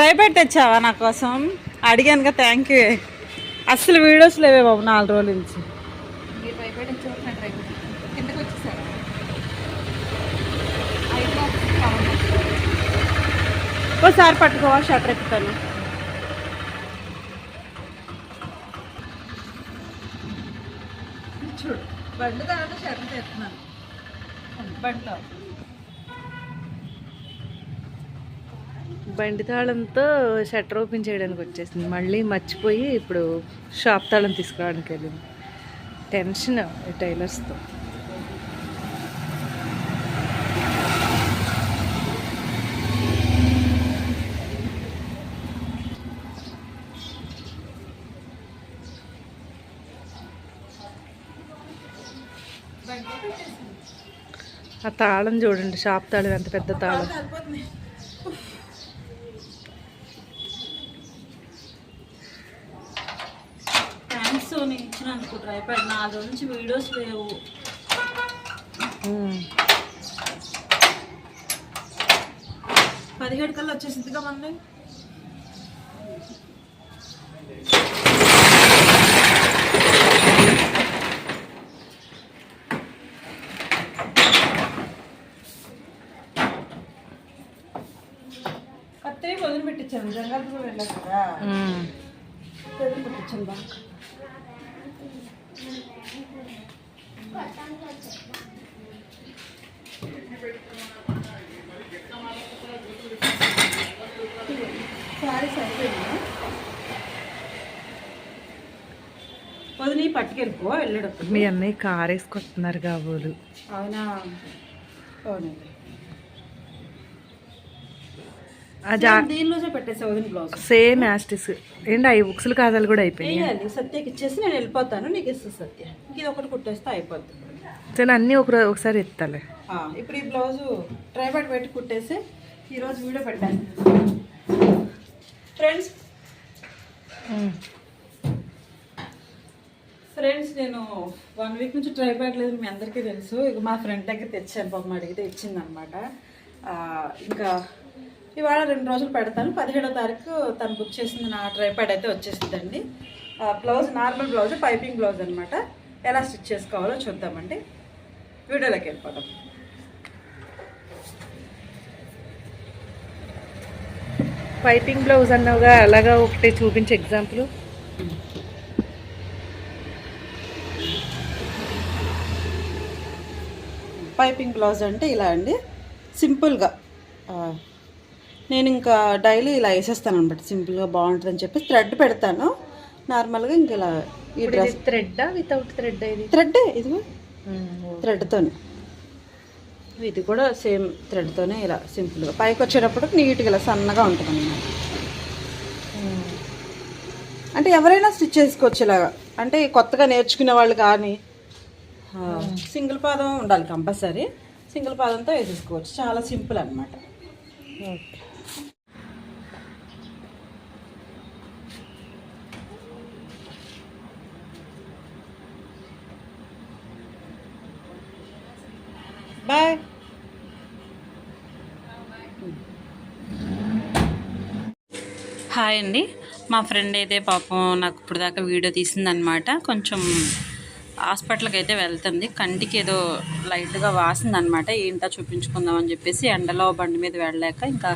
Tripod తెచ్చావా నా కోసం? అడిగానుగా, థ్యాంక్ యూ. అసలు వీడియోస్ లేవే బాబు 4 రోజుల నుంచి. ఒకసారి పట్టుకోవా, షటర్ ఎక్కుతాను. చూడు, బండి తర్వాత షటర్ తెస్తున్నాను. బండి తాళంతో షట్టర్ ఓపెన్ చేయడానికి వచ్చేసింది. మళ్ళీ మర్చిపోయి ఇప్పుడు షాప్ తాళం తీసుకురావడానికి వెళ్ళింది. టెన్షన్ ఈ టైలర్స్తో. ఆ తాళం చూడండి, షాప్ తాళం ఎంత పెద్ద తాళం. థ్యాంక్స్ సోనీ, ఇచ్చినందుకు. ట్రైపాడ్ 4 రోజుల నుంచి వీడియోస్ లేవు. 17 కల్లా వచ్చేసిందిగా మంది. కత్తిరి వదిలి పెట్టించాను, జంగాలతో వెళ్ళాను కదా, వదిలి పెట్టించాను బాగా. సారీ సరిపోయింది. వదిలి పట్టుకెళ్ళిపో వెళ్ళేటప్పుడు. మీ అన్నయ్య కార్ వేసుకొస్తున్నారు కాబోలు. అవునా? అవునండి. దీనిలోనే పెట్టేసా వదిన బ్లౌజ్. సేమ్ యాస్టిస్. ఏంటి అవి బుక్స్లు కాదాలు కూడా అయిపోయాయి. సత్యకి ఇచ్చేసి నేను వెళ్ళిపోతాను, నీకు ఇస్తాను సత్య. ఇది ఒకటి కుట్టేస్తే అయిపోద్ది. సరే, అన్నీ ఒకసారి ఎత్తాలి. ఇప్పుడు ఈ బ్లౌజు ట్రైపాడ్ పెట్టి కుట్టేసి ఈరోజు వీడియో పెట్టాను. ఫ్రెండ్స్ నేను 1 వీక్ నుంచి ట్రైపాడ్ లేదు, మీ అందరికీ తెలుసు. ఇక మా ఫ్రెండ్ దగ్గర తెచ్చాను, పాపం అడిగితే ఇచ్చిందనమాట. ఇంకా ఇవాళ 2 రోజులు పెడతాను. 17వ తారీఖు తను బుక్ చేసింది నా ట్రైపాడ్ అయితే వచ్చేస్తుందండి. Blouse normal blouse, piping blouse అనమాట. ఎలా స్టిచ్ చేసుకోవాలో చూద్దామండి. వీడియోలోకి వెళ్ళిపోదాం. పైపింగ్ బ్లౌజ్ అన్నవుగా, అలాగా ఒకటి చూపించే ఎగ్జాంపుల్. పైపింగ్ బ్లౌజ్ అంటే ఇలా అండి, సింపుల్గా. నేను ఇంకా డైలీ ఇలా వేసేస్తాను అనమాట, సింపుల్గా బాగుంటుందని చెప్పి థ్రెడ్ పెడతాను నార్మల్గా. ఇంక ఇలా ఈ డ్రెస్ థ్రెడ్డా వితౌట్ థ్రెడ్? ఇది థ్రెడ్డే, ఇదిగో థ్రెడ్తోనే. ఇది కూడా సేమ్ థ్రెడ్తోనే ఇలా సింపుల్గా. పైకి వచ్చేటప్పుడు నీట్గా ఇలా సన్నగా ఉంటుంది అన్నమాట. అంటే ఎవరైనా స్టిచ్ చేసుకోవచ్చు ఇలాగా. అంటే కొత్తగా నేర్చుకునే వాళ్ళు కానీ, సింగిల్ పాదం ఉండాలి కంపల్సరీ. సింగిల్ పాదంతో వేసేసుకోవచ్చు, చాలా సింపుల్ అనమాట. Okay, bye. హాయ్ అండి. మా ఫ్రెండ్ అయితే పాపం నాకు ఇప్పుడు దాకా వీడియో తీసిందనమాట. కొంచెం హాస్పిటల్కి అయితే వెళ్తుంది. కంటికి ఏదో లైట్గా వాసిందనమాట. ఏంటో చూపించుకుందామని చెప్పేసి ఎండలో బండి మీద వెళ్ళలేక ఇంకా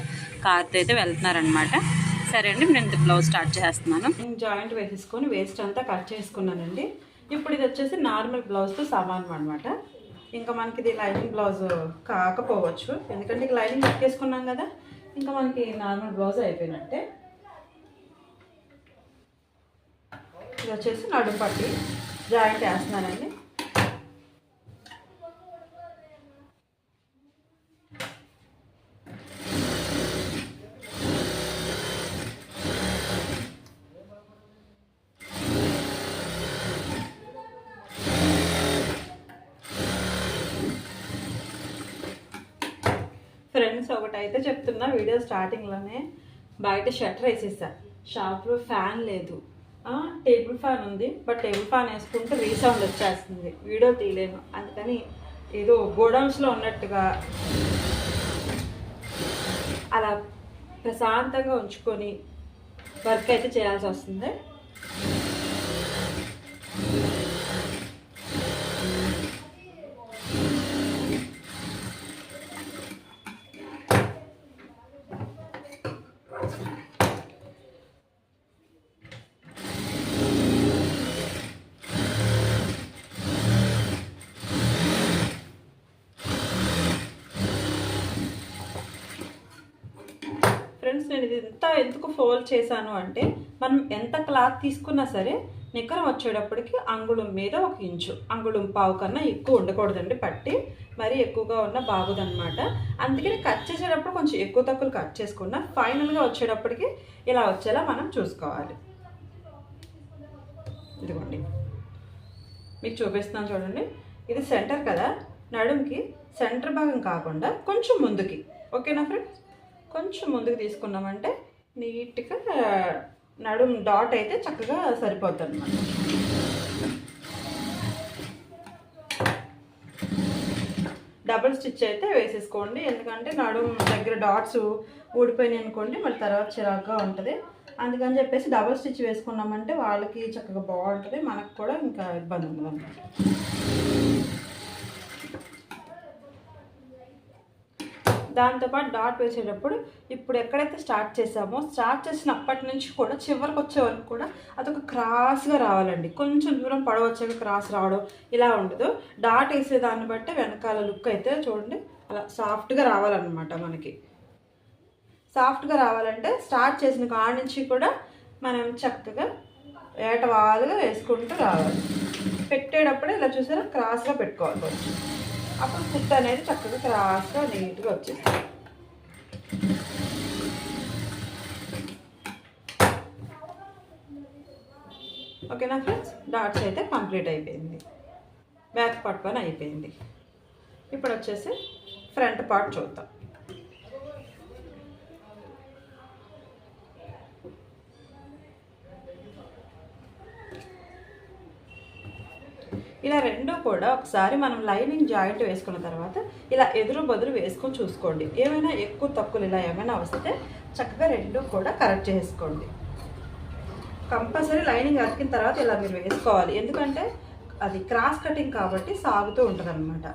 కార్తో అయితే వెళ్తున్నారనమాట. సరే అండి, నేను బ్లౌజ్ స్టార్ట్ చేస్తున్నాను. జాయింట్ వేసేసుకొని వేస్ట్ అంతా కట్ చేసుకున్నానండి. ఇప్పుడు ఇది వచ్చేసి నార్మల్ బ్లౌజ్తో సమానం అనమాట. ఇంకా మనకి ఇది లైనింగ్ బ్లౌజ్ కాకపోవచ్చు, ఎందుకంటే ఇక లైనింగ్ కట్టేసుకున్నాం కదా. ఇంకా మనకి నార్మల్ బ్లౌజ్ అయిపోయినట్టే. ఇది వచ్చేసి నడుము పట్టి జాయింట్ వేస్తున్నానండి. ఫ్రెండ్స్ ఒకటైతే చెప్తున్నా, వీడియో స్టార్టింగ్లోనే బయట షట్టర్ వేసేసా. షాప్లో ఫ్యాన్ లేదు, టేబుల్ ఫ్యాన్ ఉంది. బట్ టేబుల్ ఫ్యాన్ వేసుకుంటే రీసౌండ్ వచ్చేస్తుంది, వీడియో తీయలేను. అందుకని ఏదో గోడౌన్స్లో ఉన్నట్టుగా అలా ప్రశాంతంగా ఉంచుకొని వర్క్ అయితే చేయాల్సి వస్తుంది. ఫ్రెండ్స్, నేను ఇది ఎందుకు ఫోల్డ్ చేశాను అంటే, మనం ఎంత క్లాత్ తీసుకున్నా సరే నిక్కరం వచ్చేటప్పటికి అంగుళం మీద 1 ఇంచు, అంగుళం పావు కన్నా ఎక్కువ ఉండకూడదండి. పట్టి మరీ ఎక్కువగా ఉన్న బాగుదన్నమాట. అందుకని కట్ చేసేటప్పుడు కొంచెం ఎక్కువ తక్కువ కట్ చేసుకున్నా ఫైనల్గా వచ్చేటప్పటికి ఇలా వచ్చేలా మనం చూసుకోవాలి. ఇదిగోండి మీకు చూపిస్తున్నాను చూడండి. ఇది సెంటర్ కదా, నడుంకి సెంటర్ భాగం కాకుండా కొంచెం ముందుకి. ఓకేనా ఫ్రెండ్స్? కొంచెం ముందుకు తీసుకున్నామంటే నీట్గా నడుం డాట్ అయితే చక్కగా సరిపోతుంది అన్నమాట. డబుల్ స్టిచ్ అయితే వేసేసుకోండి, ఎందుకంటే నడుం దగ్గర డాట్స్ ఊడిపోయినాయి అనుకోండి మళ్ళీ తర్వాత చిరాగ్గా ఉంటుంది. అందుకని చెప్పేసి డబుల్ స్టిచ్ వేసుకున్నామంటే వాళ్ళకి చక్కగా బాగుంటుంది, మనకు కూడా ఇంకా ఇబ్బంది ఉండదు అన్నమాట. దాంతోపాటు డాట్ వేసేటప్పుడు ఇప్పుడు ఎక్కడైతే స్టార్ట్ చేసామో స్టార్ట్ చేసినప్పటి నుంచి కూడా చివరికి వచ్చే వరకు కూడా అదొక క్రాస్గా రావాలండి. కొంచెం దూరం పొడవచ్చాక క్రాస్ రావడం ఇలా ఉండదు. డాట్ వేసేదాన్ని బట్టి వెనకాల లుక్ అయితే చూడండి అలా సాఫ్ట్గా రావాలన్నమాట. మనకి సాఫ్ట్గా రావాలంటే స్టార్ట్ చేసిన కాడ నుంచి కూడా మనం చక్కగా ఏటవాలుగా వేసుకుంటూ రావాలి. పెట్టేటప్పుడే ఇలా చూసారా క్రాస్గా పెట్టుకోవాలి కొంచెం. అప్పుడు కుట్ట అనేది చక్కగా క్రాస్గా నీట్గా వచ్చేస్తుంది. ఓకేనా ఫ్రెండ్స్? డాట్స్ అయితే కంప్లీట్ అయిపోయింది, బ్యాక్ పార్ట్ పని అయిపోయింది. ఇప్పుడు వచ్చేసి ఫ్రంట్ పార్ట్ చూద్దాం. ఇలా రెండు కూడా ఒకసారి మనం లైనింగ్ జాయింట్ వేసుకున్న తర్వాత ఇలా ఎదురు బదులు వేసుకొని చూసుకోండి. ఏమైనా ఎక్కువ తక్కువలు ఇలా ఏమైనా వస్తే చక్కగా రెండు కూడా కరెక్ట్ చేసుకోండి. కంపల్సరీ లైనింగ్ అతికిన తర్వాత ఇలా మీరు వేసుకోవాలి, ఎందుకంటే అది క్రాస్ కటింగ్ కాబట్టి సాగుతూ ఉంటుంది అన్నమాట.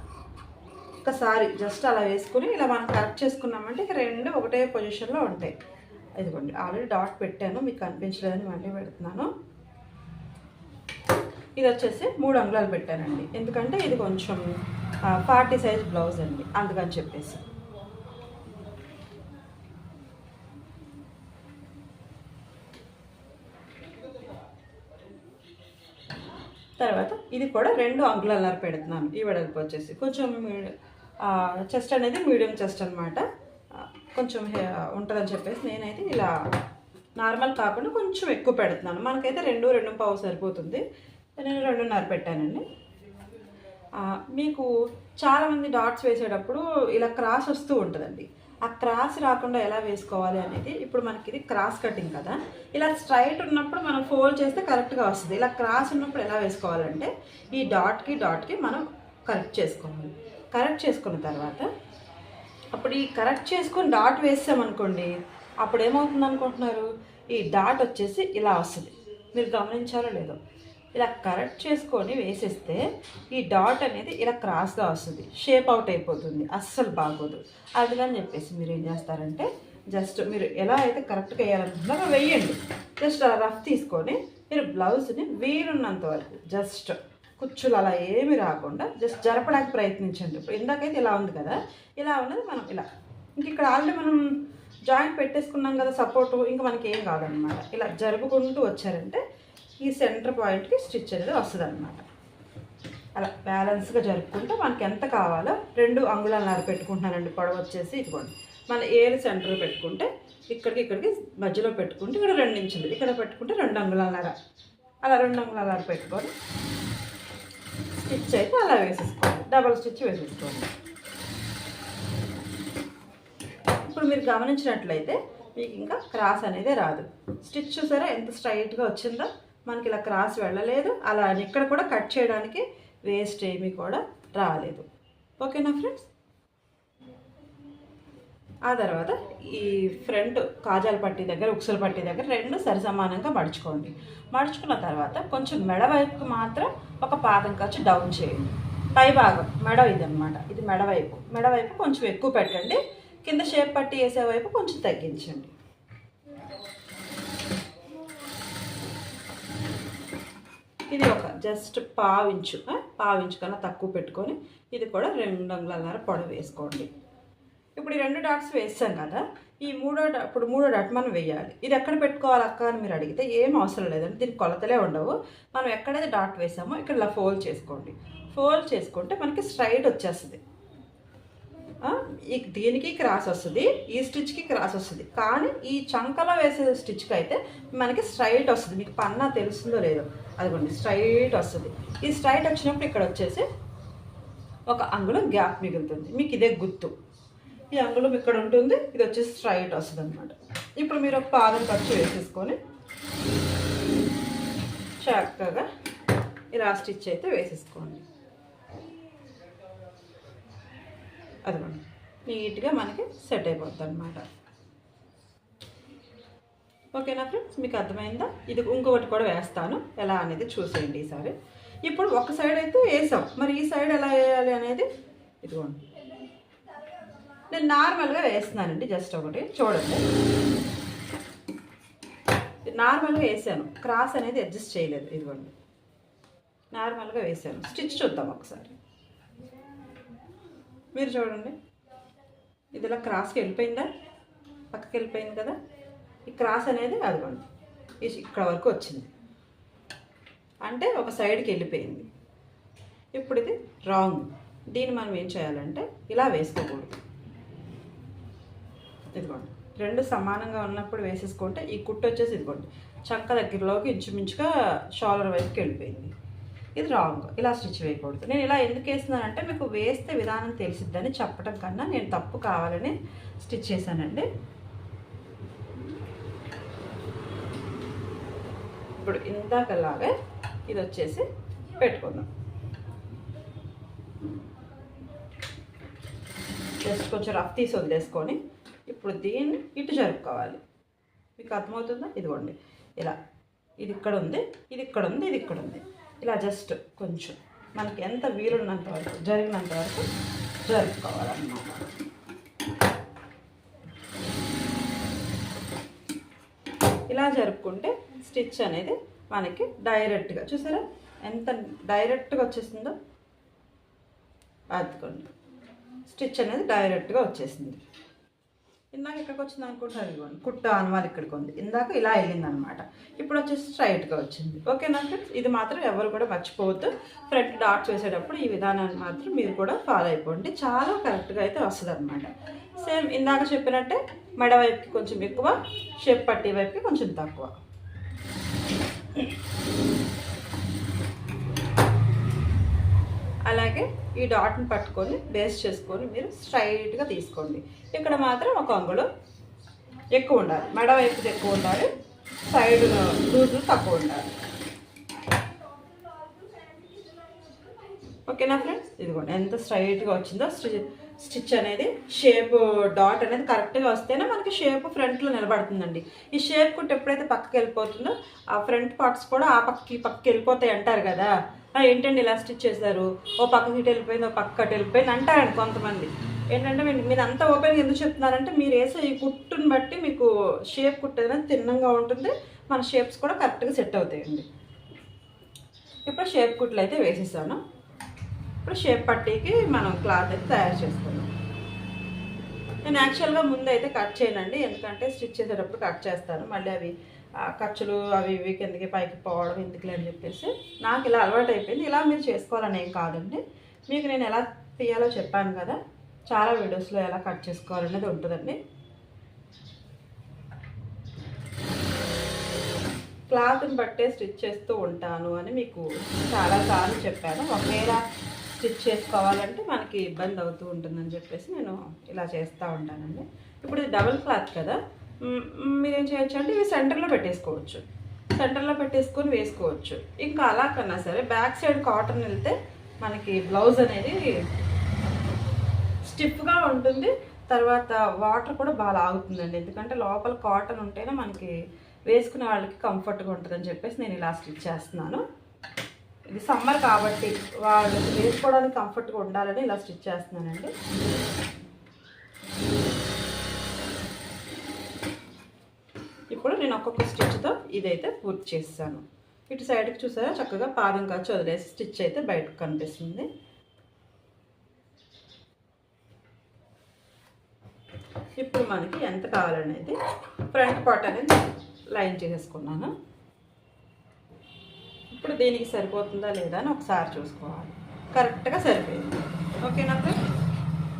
ఒకసారి జస్ట్ అలా వేసుకుని ఇలా మనం కరెక్ట్ చేసుకున్నామంటే ఇక రెండు ఒకటే పొజిషన్లో ఉంటాయి. ఇదిగోండి ఆల్రెడీ డాట్ పెట్టాను, మీకు కనిపించలేదని మళ్ళీ పెడుతున్నాను. ఇది వచ్చేసి 3 అంగుళాలు పెట్టానండి, ఎందుకంటే ఇది కొంచెం 40 సైజ్ బ్లౌజ్ అండి, అందుకని చెప్పేసి. తర్వాత ఇది కూడా 2 అంగుళాలు పెడుతున్నాను. ఈ వెడల్పు వచ్చేసి కొంచెం చెస్ట్ అనేది మీడియం చెస్ట్ అనమాట, కొంచెం ఉంటుందని చెప్పేసి నేనైతే ఇలా నార్మల్ కాకుండా కొంచెం ఎక్కువ పెడుతున్నాను. మనకైతే 2.5 సరిపోతుంది, నేను 2.5 పెట్టానండి. మీకు చాలామంది డాట్స్ వేసేటప్పుడు ఇలా క్రాస్ వస్తూ ఉంటుందండి. ఆ క్రాస్ రాకుండా ఎలా వేసుకోవాలి అనేది, ఇప్పుడు మనకి ఇది క్రాస్ కటింగ్ కదా, ఇలా స్ట్రైట్ ఉన్నప్పుడు మనం ఫోల్డ్ చేస్తే కరెక్ట్గా వస్తుంది. ఇలా క్రాస్ ఉన్నప్పుడు ఎలా వేసుకోవాలంటే ఈ డాట్కి మనం కరెక్ట్ చేసుకోవాలి. కరెక్ట్ చేసుకున్న తర్వాత అప్పుడు ఈ కరెక్ట్ చేసుకొని డాట్ వేసామనుకోండి, అప్పుడు ఏమవుతుంది అనుకుంటున్నారు, ఈ డాట్ వచ్చేసి ఇలా వస్తుంది. మీరు గమనించారో లేదో, ఇలా కరెక్ట్ చేసుకొని వేసేస్తే ఈ డాట్ అనేది ఇలా క్రాస్గా వస్తుంది, షేప్ అవుట్ అయిపోతుంది, అస్సలు బాగోదు. అందుకని చెప్పేసి మీరు ఏం చేస్తారంటే జస్ట్ మీరు ఎలా అయితే కరెక్ట్గా వేయాలనుకుంటున్నారో వేయండి. జస్ట్ అలా రఫ్ తీసుకొని మీరు బ్లౌజ్ని వీలున్నంత వరకు జస్ట్ కుచ్చులు అలా ఏమి రాకుండా జస్ట్ జరపడానికి ప్రయత్నించండి. ఇప్పుడు ఇందాకైతే ఇలా ఉంది కదా, ఇలా ఉన్నది మనం ఇలా ఇంక ఇక్కడ ఆల్రెడీ మనం జాయింట్ పెట్టేసుకున్నాం కదా సపోర్టు, ఇంకా మనకి ఏం కాదనమాట. ఇలా జరుపుకుంటూ వచ్చారంటే ఈ సెంటర్ పాయింట్కి స్టిచ్ అనేది వస్తుంది అనమాట. అలా బ్యాలెన్స్గా జరుపుకుంటే మనకి ఎంత కావాలో 2 అంగుళాలు పెట్టుకుంటున్నానండి. పొడవు వచ్చేసి ఇదిగోండి, మన ఏలు సెంటర్ పెట్టుకుంటే ఇక్కడికి మధ్యలో పెట్టుకుంటే ఇక్కడ 2 ఇంచులు, ఇక్కడ పెట్టుకుంటే 2 అంగుళాలన్నర, అలా 2 అంగుళాలు పెట్టుకొని స్టిచ్ అయితే అలా వేసేసుకోండి, డబల్ స్టిచ్ వేసేసుకోండి. ఇప్పుడు మీరు గమనించినట్లయితే మీకు ఇంకా క్రాస్ అనేది రాదు. స్టిచ్ చూసారా ఎంత స్ట్రైట్గా వచ్చిందో, మనకి ఇలా క్రాస్ వెళ్ళలేదు, అలా ఇక్కడ కూడా కట్ చేయడానికి వేస్ట్ ఏమీ కూడా రాలేదు. ఓకేనా ఫ్రెండ్స్? ఆ తర్వాత ఈ ఫ్రంట్ కాజాల పట్టీ దగ్గర ఉక్సుల పట్టీ దగ్గర రెండు సరిసమానంగా మడుచుకోండి. మడుచుకున్న తర్వాత కొంచెం మెడ వైపుకి మాత్రం ఒక పాదం ఖర్చు డౌన్ చేయండి. పై భాగం మెడ ఇదనమాట, ఇది మెడ వైపు కొంచెం ఎక్కువ పెట్టండి. కింద షేప్ పట్టీ వేసే వైపు కొంచెం తగ్గించండి. ఇది ఒక జస్ట్ పావించు కన్నా తక్కువ పెట్టుకొని ఇది కూడా 2 అంగుళాల పొడవు వేసుకోండి. ఇప్పుడు ఈ 2 డాట్స్ వేసాం కదా, ఈ మూడో డాట్ మనం వేయాలి. ఇది ఎక్కడ పెట్టుకోవాలి అక్క అని మీరు అడిగితే ఏం అవసరం లేదండి, దీనికి కొలతలే ఉండవు. మనం ఎక్కడైతే డాట్ వేసామో ఇక్కడ ఇలా ఫోల్డ్ చేసుకోండి. ఫోల్డ్ చేసుకుంటే మనకి స్ట్రైట్ వచ్చేస్తుంది. దీనికి క్రాస్ వస్తుంది, ఈ స్టిచ్కి క్రాస్ వస్తుంది, కానీ ఈ చంకలో వేసే స్టిచ్కి అయితే మనకి స్ట్రైట్ వస్తుంది. మీకు పన్నా తెలుస్తుందో లేదో, అదిగోండి స్ట్రైట్ వస్తుంది. ఈ స్ట్రైట్ వచ్చినప్పుడు ఇక్కడ వచ్చేసి ఒక అంగుళం గ్యాప్ మిగులుతుంది. మీకు ఇదే గుర్తు, ఈ అంగుళం ఇక్కడ ఉంటుంది, ఇది వచ్చేసి స్ట్రైట్ వస్తుంది అనమాట. ఇప్పుడు మీరు ఒక పాదం ఖర్చు వేసేసుకొని చక్కగా ఇలా స్టిచ్ అయితే వేసేసుకోండి. అదిగోండి నీట్గా మనకి సెట్ అయిపోతుంది అనమాట. ఓకేనా ఫ్రెండ్స్, మీకు అర్థమైందా? ఇది ఇంకొకటి కూడా వేస్తాను, ఎలా అనేది చూసేయండి ఈసారి. ఇప్పుడు ఒక సైడ్ అయితే వేసాం, మరి ఈ సైడ్ ఎలా వేయాలి అనేది ఇదిగోండి నేను నార్మల్గా వేస్తున్నానండి. జస్ట్ ఒకటి చూడండి, నార్మల్గా వేసాను, క్రాస్ అనేది అడ్జస్ట్ చేయలేదు. ఇదిగోండి నార్మల్గా వేసాను. స్టిచ్ చూద్దాం ఒకసారి, మీరు చూడండి. ఇది ఇలా క్రాస్కి వెళ్ళిపోయిందా, పక్కకి వెళ్ళిపోయింది కదా. ఈ క్రాస్ అనేది అదిగోండి ఇక్కడ వరకు వచ్చింది, అంటే ఒక సైడ్కి వెళ్ళిపోయింది. ఇప్పుడు ఇది రాంగ్. దీన్ని మనం ఏం చేయాలంటే ఇలా వేసుకోకూడదు. ఇదిగోండి రెండు సమానంగా ఉన్నప్పుడు వేసేసుకుంటే ఈ కుట్టు వచ్చేసి ఇదిగోండి చంక దగ్గరలోకి ఇంచుమించుగా షోల్డర్ వైపుకి వెళ్ళిపోయింది. ఇది రాంగ్, ఇలా స్టిచ్ వేయకూడదు. నేను ఇలా ఎందుకు వేస్తున్నానంటే మీకు వేస్తే విధానం తెలిసిద్దని చెప్పడం కన్నా నేను తప్పు కావాలని స్టిచ్ చేశానండి. ఇప్పుడు ఇందాకలాగే ఇది వచ్చేసి పెట్టుకుందాం. జస్ట్ కొంచెం రఫ్ తీసి వదిలేసుకొని ఇప్పుడు దీన్ని ఇటు జరుపుకోవాలి. మీకు అర్థమవుతుందా? ఇదిగోండి ఇలా, ఇది ఇక్కడ ఉంది, ఇది ఇక్కడ ఉంది, ఇది ఇక్కడ ఉంది. ఇలా జస్ట్ కొంచెం మనకి ఎంత వీలున్నంత వరకు జరిగినంత వరకు జరుపుకోవాలన్నమాట. ఇలా జరుపుకుంటే స్టిచ్ అనేది మనకి డైరెక్ట్గా చూసారా ఎంత డైరెక్ట్గా వచ్చేసిందో. అదుకోండి స్టిచ్ అనేది డైరెక్ట్గా వచ్చేసింది. ఇందాక ఇక్కడికి వచ్చింది అనుకుంటారు, ఇవ్వండి కుట్ట అనుమాలు ఇక్కడికి ఉంది, ఇందాక ఇలా వెళ్ళిందనమాట. ఇప్పుడు వచ్చేసి స్ట్రైట్గా వచ్చింది. ఓకేనా ఫ్రెండ్స్, ఇది మాత్రం ఎవరు కూడా మర్చిపోవద్దు. ఫ్రంట్ డాట్స్ వేసేటప్పుడు ఈ విధానాన్ని మాత్రం మీరు కూడా ఫాలో అయిపోండి, చాలా కరెక్ట్గా అయితే వస్తుంది అనమాట. సేమ్ ఇందాక చెప్పినట్టే మెడ వైపుకి కొంచెం ఎక్కువ, షేప్ పట్టీ వైపుకి కొంచెం తక్కువ. అలాగే ఈ డాట్ని పట్టుకొని బేస్ చేసుకొని మీరు స్ట్రైట్గా తీసుకోండి. ఇక్కడ మాత్రం ఒక అంగుళం ఎక్కువ ఉండాలి, మెడ వైపుది ఎక్కువ ఉండాలి, సైడ్ లూజులు తక్కువ ఉండాలి. ఓకేనా ఫ్రెండ్స్, ఇదిగోండి ఎంత స్ట్రైట్గా వచ్చిందో. స్టిచ్ అనేది షేప్ డాట్ అనేది కరెక్ట్గా వస్తేనే మనకి షేప్ ఫ్రంట్లో నిలబడుతుందండి. ఈ షేప్ కుట్టు ఎప్పుడైతే పక్కకి వెళ్ళిపోతుందో ఆ ఫ్రంట్ పార్ట్స్ కూడా ఆ పక్కకి వెళ్ళిపోతాయి అంటారు కదా. ఏంటండి ఇలా స్టిచ్ చేశారు, ఓ పక్కకి ఇటు వెళ్ళిపోయింది, ఓ పక్క అటు వెళ్ళిపోయింది అంటారండి కొంతమంది. ఏంటంటే మీరు అంతా ఓపెన్గా ఎందుకు చెప్తున్నారంటే మీరు వేసే ఈ కుట్టుని బట్టి మీకు షేప్ కుట్టు అనేది తిన్నంగా ఉంటుంది, మన షేప్స్ కూడా కరెక్ట్గా సెట్ అవుతాయండి. ఇప్పుడు షేప్ కుట్లు అయితే వేసేసాను. ఇప్పుడు షేప్ పట్టీకి మనం క్లాత్ అయితే తయారు చేసుకున్నాం. నేను యాక్చువల్గా ముందు అయితే కట్ చేయనండి, ఎందుకంటే స్టిచ్ చేసేటప్పుడు కట్ చేస్తాను, మళ్ళీ అవి ఖర్చులు అవి ఇవి కిందకి పైకి పోవడం ఎందుకులే అని చెప్పేసి నాకు ఇలా అలవాటు అయిపోయింది. ఇలా మీరు చేసుకోవాలని ఏం కాదండి, మీకు నేను ఎలా తీయాలో చెప్పాను కదా, చాలా వీడియోస్లో ఎలా కట్ చేసుకోవాలనేది ఉంటుందండి. క్లాత్ని బట్టే స్టిచ్ చేస్తూ ఉంటాను అని మీకు చాలాసార్లు చెప్పాను. ఒకవేళ స్టిచ్ చేసుకోవాలంటే మనకి ఇబ్బంది అవుతూ ఉంటుందని చెప్పేసి నేను ఇలా చేస్తూ ఉంటానండి. ఇప్పుడు ఇది డబుల్ క్లాత్ కదా, మీరేం చేయొచ్చు అంటే ఇవి సెంటర్లో పెట్టేసుకోవచ్చు, సెంటర్లో పెట్టేసుకొని వేసుకోవచ్చు. ఇంకా అలా కన్నా సరే బ్యాక్ సైడ్ కాటన్ వెళ్తే మనకి బ్లౌజ్ అనేది స్టిఫ్గా ఉంటుంది, తర్వాత వాటర్ కూడా బాగా లాగుతుందండి, ఎందుకంటే లోపల కాటన్ ఉంటేనే మనకి వేసుకునే వాళ్ళకి కంఫర్ట్గా ఉంటుందని చెప్పేసి నేను ఇలా స్టిచ్ చేస్తున్నాను. ఇది సమ్మర్ కాబట్టి వాళ్ళు వేసుకోవడానికి కంఫర్ట్గా ఉండాలని ఇలా స్టిచ్ చేస్తున్నానండి. ఇప్పుడు నేను ఒక్కొక్క స్టిచ్తో ఇదైతే పూర్తి చేస్తాను. ఇటు సైడ్కి చూసారా చక్కగా పాదం కాచి వదిలేసి స్టిచ్ అయితే బయటకు కనిపిస్తుంది. ఇప్పుడు మనకి ఎంత కావాలనేది ఫ్రంట్ పార్ట్ అనేది లైన్ చేసేసుకున్నాను. ఇప్పుడు దీనికి సరిపోతుందా లేదా అని ఒకసారి చూసుకోవాలి. కరెక్ట్గా సరిపోయింది. ఓకేనా ఫ్రెండ్స్,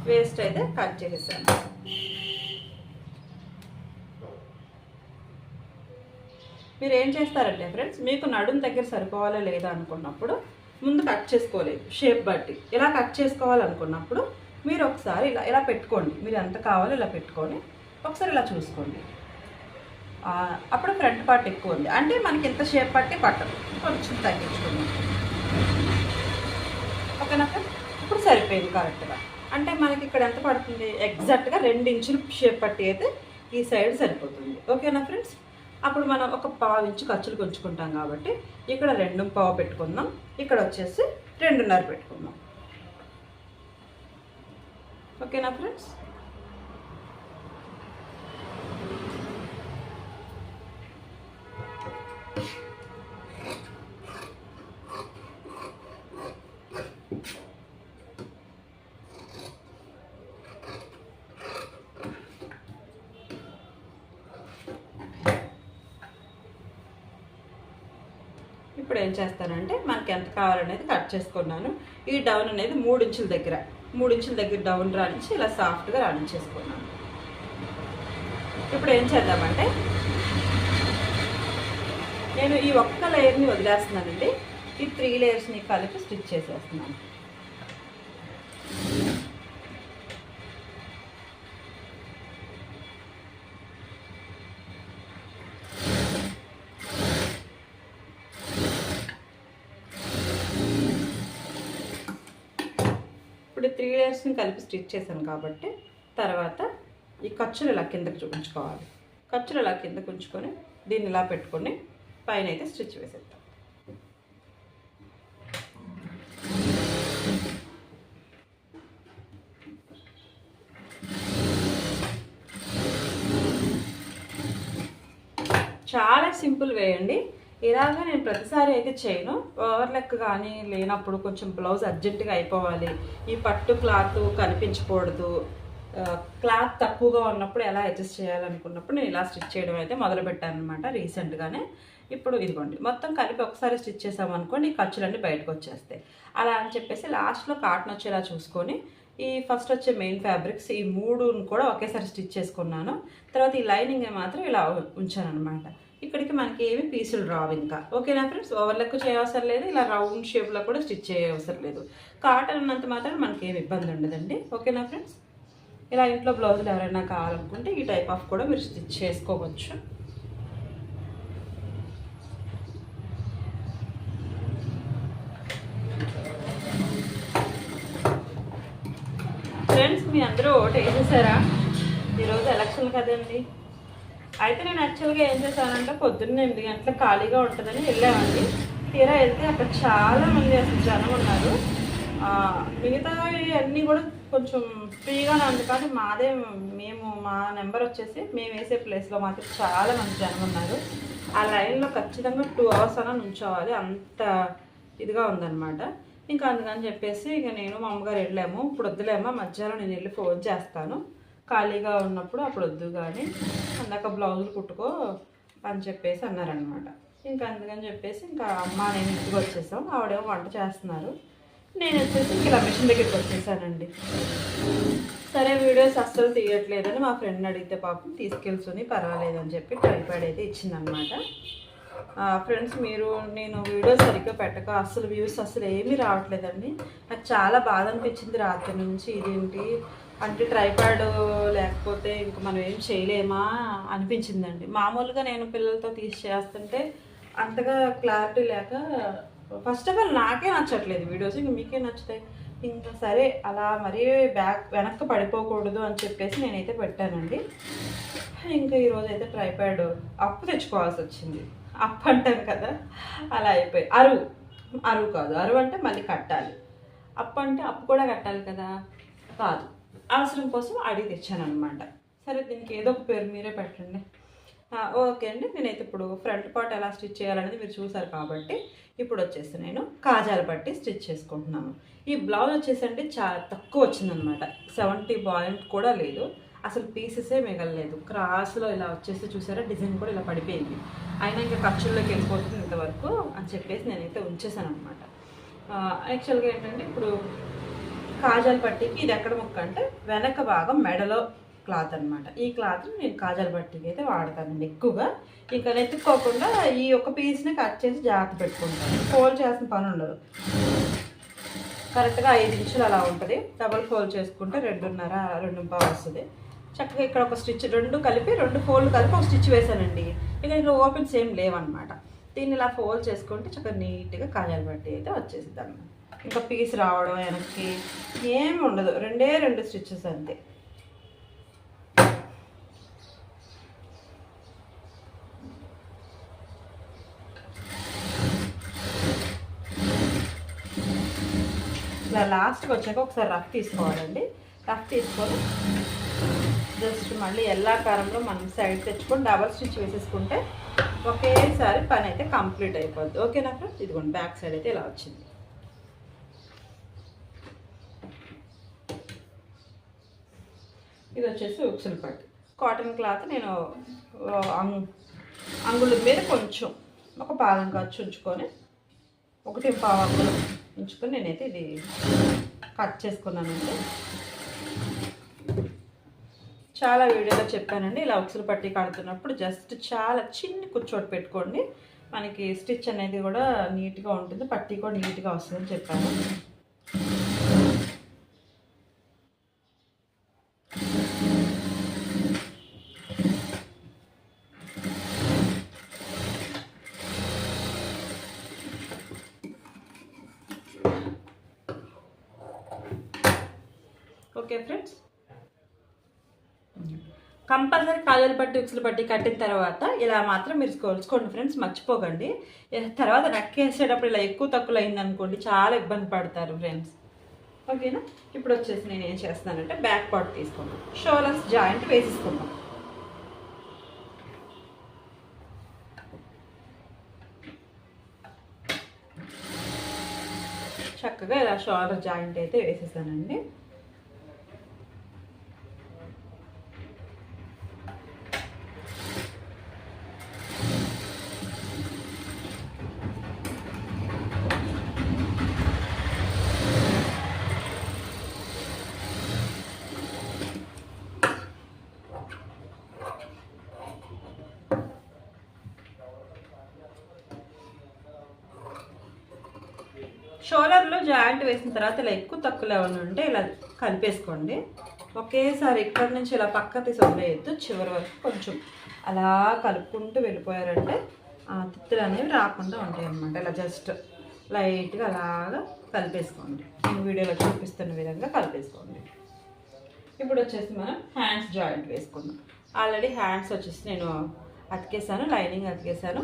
వేస్ట్ అయితే కట్ చేసేసాను. మీరు ఏం చేస్తారంటే ఫ్రెండ్స్, మీకు నడుం దగ్గర సరిపోవాలా లేదా అనుకున్నప్పుడు ముందు కట్ చేసుకోలేదు షేప్ బట్టి, ఇలా కట్ చేసుకోవాలనుకున్నప్పుడు మీరు ఒకసారి ఇలా ఇలా పెట్టుకోండి. మీరు ఎంత కావాలో ఇలా పెట్టుకొని ఒకసారి ఇలా చూసుకోండి. అప్పుడు ఫ్రంట్ పార్ట్ ఎక్కువ ఉంది అంటే మనకి ఎంత షేప్ పట్టి పట్టదు, కొంచెం తగ్గించుకోండి. ఓకేనా ఫ్రెండ్స్, ఇప్పుడు సరిపోయింది కరెక్ట్గా. అంటే మనకి ఇక్కడ ఎంత పడుతుంది, ఎగ్జాక్ట్గా 2 ఇంచులు షేప్ పట్టి అయితే ఈ సైడ్ సరిపోతుంది. ఓకేనా ఫ్రెండ్స్, అప్పుడు మనం ఒక 1/4 ఇంచు ఖర్చులు కొంచుకుంటాం కాబట్టి ఇక్కడ 2.5 పెట్టుకుందాం, ఇక్కడ వచ్చేసి 2.5 పెట్టుకుందాం. ఓకేనా ఫ్రెండ్స్, ఇప్పుడు ఏం చేస్తానంటే మనకి ఎంత కావాలనేది కట్ చేసుకున్నాను. ఈ డౌన్ అనేది 3 ఇంచుల దగ్గర డౌన్ రానించి ఇలా సాఫ్ట్గా రానించేసుకున్నాను. ఇప్పుడు ఏం చేద్దామంటే నేను ఈ ఒక్క లేయర్ని వదిలేస్తున్నానండి, ఈ 3 లేయర్స్ని కలిపి స్టిచ్ చేసేస్తున్నాను. ఇప్పుడు 3 లేయర్స్ని కలిపి స్టిచ్ చేశాను కాబట్టి తర్వాత ఈ ఖర్చులు ఇలా కిందకి చూపించుకోవాలి. ఖర్చులు ఇలా కిందకు ఉంచుకొని దీన్ని ఇలా పెట్టుకొని పైన అయితే స్టిచ్ వేసేద్దాం. చాలా సింపుల్ వే అండి. ఇలాగ నేను ప్రతిసారి అయితే చేయను. ఓవర్లెక్ కానీ లేనప్పుడు కొంచెం బ్లౌజ్ అర్జెంటుగా అయిపోవాలి, ఈ పట్టు క్లాత్ కనిపించకూడదు, క్లాత్ తక్కువగా ఉన్నప్పుడు ఎలా అడ్జస్ట్ చేయాలనుకున్నప్పుడు నేను ఇలా స్టిచ్ చేయడం అయితే మొదలుపెట్టాను అనమాట రీసెంట్గానే. ఇప్పుడు ఇదిగోండి మొత్తం కలిపి ఒకసారి స్టిచ్ చేసామనుకోండి ఈ ఖర్చులన్నీ బయటకు వచ్చేస్తాయి. అలా అని చెప్పేసి లాస్ట్లో కాటన్ వచ్చేలా చూసుకొని ఈ ఫస్ట్ వచ్చే మెయిన్ ఫ్యాబ్రిక్స్ ఈ 3 కూడా ఒకేసారి స్టిచ్ చేసుకున్నాను. తర్వాత ఈ లైనింగ్ మాత్రం ఇలా ఉంచాను అనమాట. ఇక్కడికి మనకి ఏమి పీసులు రావు ఇంకా. ఓకేనా ఫ్రెండ్స్, ఓవర్లెక్ చేయవసరం లేదు, ఇలా రౌండ్ షేప్లో కూడా స్టిచ్ చేయవసరం లేదు. కాటన్ ఉన్నంత మాత్రం మనకి ఏమి ఇబ్బంది ఉండదండి. ఓకేనా ఫ్రెండ్స్, ఇలా ఇంట్లో బ్లౌజులు ఎవరైనా కావాలనుకుంటే ఈ టైప్ ఆఫ్ కూడా మీరు స్టిచ్ చేసుకోవచ్చు. ఫ్రెండ్స్, మీ అందరూ ఓటు వేసేసారా? ఈరోజు ఎలక్షన్ కదండి. అయితే నేను యాక్చువల్గా ఏం చేశానంటే పొద్దున్న 8 గంటలకు ఖాళీగా ఉంటుందని వెళ్ళామండి. తీరా వెళ్తే అక్కడ చాలామంది అసలు జనం ఉన్నారు. మిగతా అన్నీ కూడా కొంచెం ఫ్రీగానే ఉంది, కానీ మా నెంబర్ వచ్చేసి మేము వేసే ప్లేస్లో మాత్రం చాలామంది జనం ఉన్నారు. ఆ లైన్లో ఖచ్చితంగా 2 అవర్స్ అలా నుంచోవాలి, అంత ఇదిగా ఉందన్నమాట. ఇంకా అందుకని చెప్పేసి ఇక నేను మా అమ్మగారు వెళ్ళాము. ఇప్పుడు వద్దులేమో, మధ్యాహ్నం నేను వెళ్ళి ఫోన్ చేస్తాను, ఖాళీగా ఉన్నప్పుడు అప్పుడు వద్దు కానీ అందాక బ్లౌజులు కుట్టుకో అని చెప్పేసి అన్నారనమాట. ఇంకా అందుకని చెప్పేసి ఇంకా అమ్మ నేను ఇంటికి వచ్చేసాం. ఆవిడేమో వంట చేస్తున్నారు, నేను వచ్చేసి ఇలా మిషన్ దగ్గరికి వచ్చేసానండి. సరే వీడియోస్ అస్సలు తీయట్లేదని మా ఫ్రెండ్ని అడిగితే పాపం తీసుకెళ్తుంది పర్వాలేదని చెప్పి ట్రైపాడ్ అయితే ఇచ్చిందనమాట. ఫ్రెండ్స్, నేను వీడియోస్ సరిగ్గా పెట్టక అసలు వ్యూస్ అసలు ఏమీ రావట్లేదండి. నాకు చాలా బాధ అనిపించింది రాత్రి నుంచి. ఇదేంటి అంటే ట్రైపాడ్ లేకపోతే ఇంక మనం ఏం చేయలేమా అనిపించిందండి. మామూలుగా నేను పిల్లలతో చేస్తుంటే అంతగా క్లారిటీ లేక ఫస్ట్ ఆఫ్ ఆల్ నాకే నచ్చట్లేదు వీడియోస్, ఇంక మీకే నచ్చుతాయి. ఇంకా సరే అలా మరీ వెనక్కి పడిపోకూడదు అని చెప్పేసి నేనైతే పెట్టానండి. ఇంకా ఈరోజు అయితే ట్రైపాడ్ అప్పు తెచ్చుకోవాల్సి వచ్చింది. అప్పు అంటాం కదా, అలా అయిపోయి. అరువు కాదు, అరువు అంటే మళ్ళీ కట్టాలి. అప్పు అంటే అప్పు కూడా కట్టాలి కదా, కాదు, అవసరం కోసం అడిగి తెచ్చాను అనమాట. సరే దీనికి ఏదో ఒక పేరు మీరే పెట్టండి. ఓకే అండి, నేనైతే ఇప్పుడు ఫ్రంట్ పార్ట్ ఎలా స్టిచ్ చేయాలనేది మీరు చూసారు కాబట్టి ఇప్పుడు వచ్చేసి నేను కాజాలు బట్టి స్టిచ్ చేసుకుంటున్నాను. ఈ బ్లౌజ్ వచ్చేసండి చాలా తక్కువ వచ్చిందనమాట, 70 పాయింట్ కూడా లేదు, అసలు పీసెసే మిగలలేదు. క్రాస్లో ఇలా వచ్చేసి చూసారా, డిజైన్ కూడా ఇలా పడిపోయింది. అయినా ఇంకా ఖర్చుల్లోకి వెళ్ళిపోతుంది ఇంతవరకు అని చెప్పేసి నేనైతే ఉంచేసాను అనమాట. యాక్చువల్గా ఏంటంటే ఇప్పుడు కాజాల పట్టీకి ఇది ఎక్కడ ముక్క అంటే వెనక భాగం మెడలో క్లాత్ అనమాట. ఈ క్లాత్ నేను కాజాల పట్టీకి అయితే వాడతానండి ఎక్కువగా. ఇంకా నెత్తుక్కోకుండా ఈ ఒక్క పీస్ని కట్ చేసి జాగ్రత్త పెట్టుకుంటాను, ఫోల్డ్ చేసిన పని ఉండదు. కరెక్ట్గా 5 ఇంచులు అలా ఉంటుంది. డబల్ ఫోల్డ్ చేసుకుంటే 2.5 వస్తుంది. చక్కగా ఇక్కడ ఒక స్టిచ్, 2 ఫోల్డ్ కలిపి ఒక స్టిచ్ వేసానండి. ఇక ఇక్కడ ఓపెన్స్ ఏం లేవన్నమాట. దీన్ని ఇలా ఫోల్డ్ చేసుకుంటే చక్కగా నీట్గా కాజాల పట్టీ అయితే వచ్చేసింది అన్నమాట. ఇంకా పీస్ రావడం వెనక్కి ఏమి ఉండదు, 2 స్టిచ్చెస్ అంతే. ఇలా లాస్ట్కి వచ్చాక ఒకసారి రఫ్ తీసుకోవాలండి. రఫ్ తీసుకొని జస్ట్ మళ్ళీ ఎల్లాకారంలో మనం సైడ్ తెచ్చుకొని డబల్ స్టిచ్ వేసేసుకుంటే ఒకేసారి పని అయితే కంప్లీట్ అయిపోద్ది. ఓకేనా ఫ్రెండ్స్, ఇదిగోండి బ్యాక్ సైడ్ అయితే ఇలా వచ్చింది. ఇది వచ్చేసి ఉక్సులు పట్టు కాటన్ క్లాత్. నేను అంగుళం మీద కొంచెం ఒక పాదం ఖర్చు ఉంచుకొని 1.5 అంగుళం ఉంచుకొని నేనైతే ఇది కట్ చేసుకున్నానండి. చాలా వీడియోలో చెప్పానండి, ఇలా ఉక్సులు పట్టీ కడుతున్నప్పుడు జస్ట్ చాలా చిన్న కూర్చోటి పెట్టుకోండి, మనకి స్టిచ్ అనేది కూడా నీట్గా ఉంటుంది, పట్టీ కూడా నీట్గా వస్తుందని చెప్పాను. ఓకే ఫ్రెండ్స్, కంపల్సరీ కాజాల పట్టి ఉక్సులు పట్టి కట్టిన తర్వాత ఇలా మాత్రం మీరు కొలుచుకోండి ఫ్రెండ్స్, మర్చిపోకండి. తర్వాత నక్కేసేటప్పుడు ఇలా ఎక్కువ తక్కువ అయిందనుకోండి చాలా ఇబ్బంది పడతారు ఫ్రెండ్స్. ఓకేనా, ఇప్పుడు వచ్చేసి నేను ఏం చేస్తానంటే బ్యాక్ పార్ట్ తీసుకున్నాను, షోల్డర్స్ జాయింట్ వేసేసుకున్నాను. చక్కగా ఇలా షోల్డర్ జాయింట్ అయితే వేసేసానండి. షోల్డర్లో జాయింట్ వేసిన తర్వాత ఇలా ఎక్కువ తక్కువలో ఏమైనా ఉంటే ఇలా కలిపేసుకోండి. ఒకేసారి ఇక్కడ నుంచి ఇలా పక్క తీసి వదిలేయద్దు, చివరి వరకు కొంచెం అలా కలుపుకుంటూ వెళ్ళిపోయారంటే తిత్తులు అనేవి రాకుండా ఉంటాయి అన్నమాట. ఇలా జస్ట్ లైట్గా అలాగా కలిపేసుకోండి, నేను వీడియోలో చూపిస్తున్న విధంగా కలిపేసుకోండి. ఇప్పుడు వచ్చేసి మనం హ్యాండ్స్ జాయింట్ వేసుకుందాం. ఆల్రెడీ హ్యాండ్స్ వచ్చేసి నేను అతికేసాను, లైనింగ్ అతికేసాను.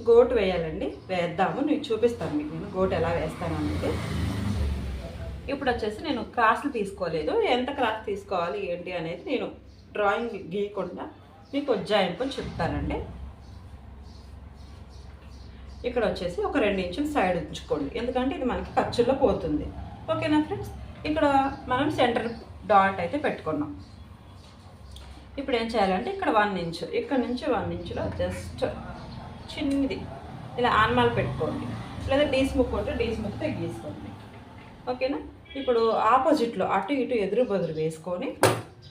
గోటు వేయాలండి, వేద్దాము, నేను చూపిస్తాను మీకు నేను గోటు ఎలా వేస్తాను అనేది. ఇప్పుడు వచ్చేసి నేను క్రాస్లు తీసుకోలేదు, ఎంత క్రాస్ తీసుకోవాలి ఏంటి అనేది నేను డ్రాయింగ్ గీయకుండా మీకు ఉజ్జాయింపుని చెప్తానండి. ఇక్కడ వచ్చేసి ఒక 2 ఇంచులు సైడ్ ఉంచుకోండి, ఎందుకంటే ఇది మనకి ఖర్చుల్లో పోతుంది. ఓకేనా ఫ్రెండ్స్, ఇక్కడ మనం సెంటర్ డాట్ అయితే పెట్టుకున్నాం. ఇప్పుడు ఏం చేయాలంటే ఇక్కడ 1 ఇంచు, ఇక్కడ నుంచి 1 ఇంచులో జస్ట్ చిన్నది ఇలా ఆన్మాల్ పెట్టుకోండి, లేదా డీస్ ముక్కు ఉంటే డీస్ ముక్కు గీసుకోండి. ఓకేనా, ఇప్పుడు ఆపోజిట్లో అటు ఇటు ఎదురు బదురు వేసుకొని